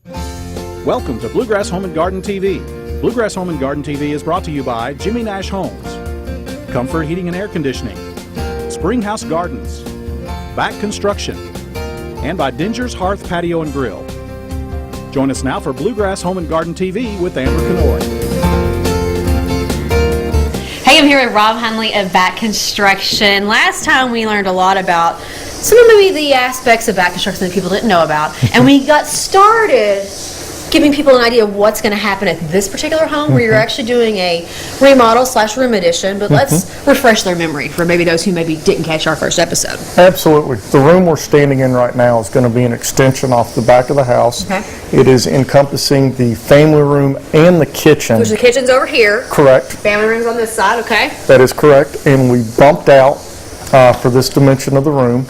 Welcome to Bluegrass Home and Garden TV. Bluegrass Home and Garden TV is brought to you by Jimmy Nash Homes, Comfort Heating and Air Conditioning, Springhouse Gardens, Back Construction, and by Dinger's Hearth Patio and Grill. Join us now for Bluegrass Home and Garden TV with Amber Kanoy. Hey, I'm here with Rob Hunley of Back Construction. Last time we learned a lot about some of maybe the aspects of back construction that people didn't know about, and we got started giving people an idea of what's going to happen at this particular home where you're actually doing a remodel / room addition, but let's refresh their memory for maybe those who maybe didn't catch our first episode. Absolutely. The room we're standing in right now is going to be an extension off the back of the house. Okay. It is encompassing the family room and the kitchen. Which the kitchen's over here. Correct. Family room's on this side, okay. That is correct. And we bumped out for this dimension of the room.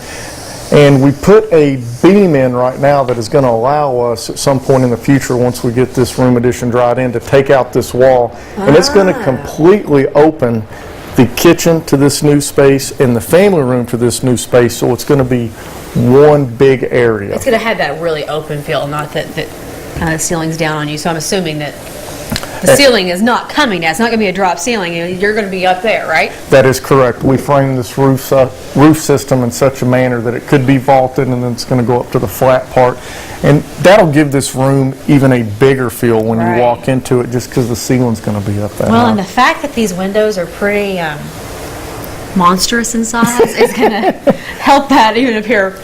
And we put a beam in right now that is going to allow us at some point in the future, once we get this room addition dried in, to take out this wall. And it's going to completely open the kitchen to this new space and the family room to this new space. So it's going to be one big area. It's going to have that really open feel, not that kind of ceiling's down on you. So I'm assuming that the ceiling is not coming down. It's not going to be a drop ceiling. You're going to be up there, right? That is correct. We framed this roof system in such a manner that it could be vaulted, and then it's going to go up to the flat part. And that'll give this room even a bigger feel when you walk into it, just because the ceiling's going to be up that high. Well, and the fact that these windows are pretty monstrous in size is going to help that even appear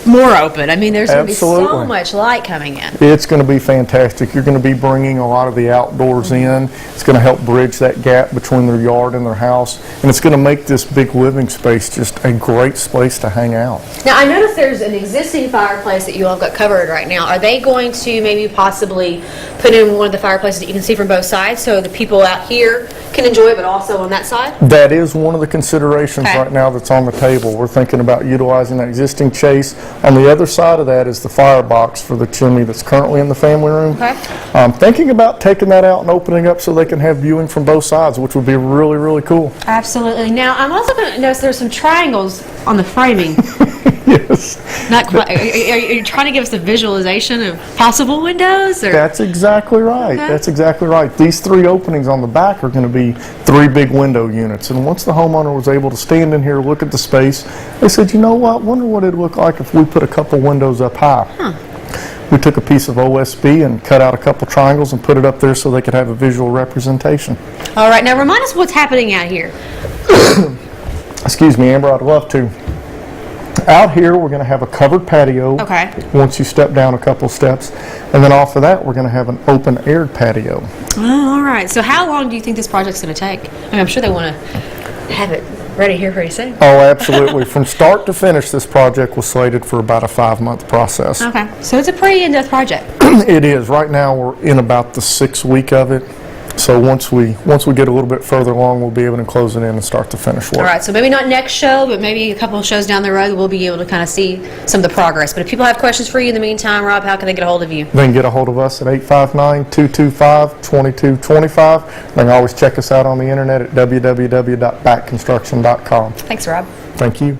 more open. I mean, there's going to be so much light coming in. It's going to be fantastic. You're going to be bringing a lot of the outdoors in. It's going to help bridge that gap between their yard and their house, and it's going to make this big living space just a great place to hang out. Now, I noticed there's an existing fireplace that you all got covered right now. Are they going to maybe possibly put in one of the fireplaces that you can see from both sides so the people out here can enjoy it, but also on that side? That is one of the considerations right now that's on the table. We're thinking about utilizing that existing chase. On the other side of that is the firebox for the chimney that's currently in the family room. I'm thinking about taking that out and opening up so they can have viewing from both sides, which would be really, really cool. Absolutely. Now, I'm also going to notice there's some triangles on the framing. Yes. Not quite. Are you trying to give us a visualization of possible windows? Or? That's exactly right. Okay. That's exactly right. These three openings on the back are going to be 3 big window units. And once the homeowner was able to stand in here, look at the space, they said, you know what, wonder what it'd look like if we put a couple windows up high. We took a piece of OSB and cut out a couple triangles and put it up there so they could have a visual representation. All right. Now, remind us what's happening out here. Excuse me, Amber, I'd love to. Out here, we're going to have a covered patio. Okay. Once you step down a couple steps. And then off of that, we're going to have an open-aired patio. Oh, all right. So how long do you think this project's going to take? I mean, I'm sure they want to have it ready here pretty soon. Oh, absolutely. From start to finish, this project was slated for about a 5-month process. Okay. So it's a pretty in-depth project. It is. Right now, we're in about the 6th week of it. So once we get a little bit further along, we'll be able to close it in and start to finish work. All right, so maybe not next show, but maybe a couple of shows down the road, we'll be able to kind of see some of the progress. But if people have questions for you in the meantime, Rob, how can they get a hold of you? They can get a hold of us at 859-225-2225. They can always check us out on the internet at www.backconstruction.com. Thanks, Rob. Thank you.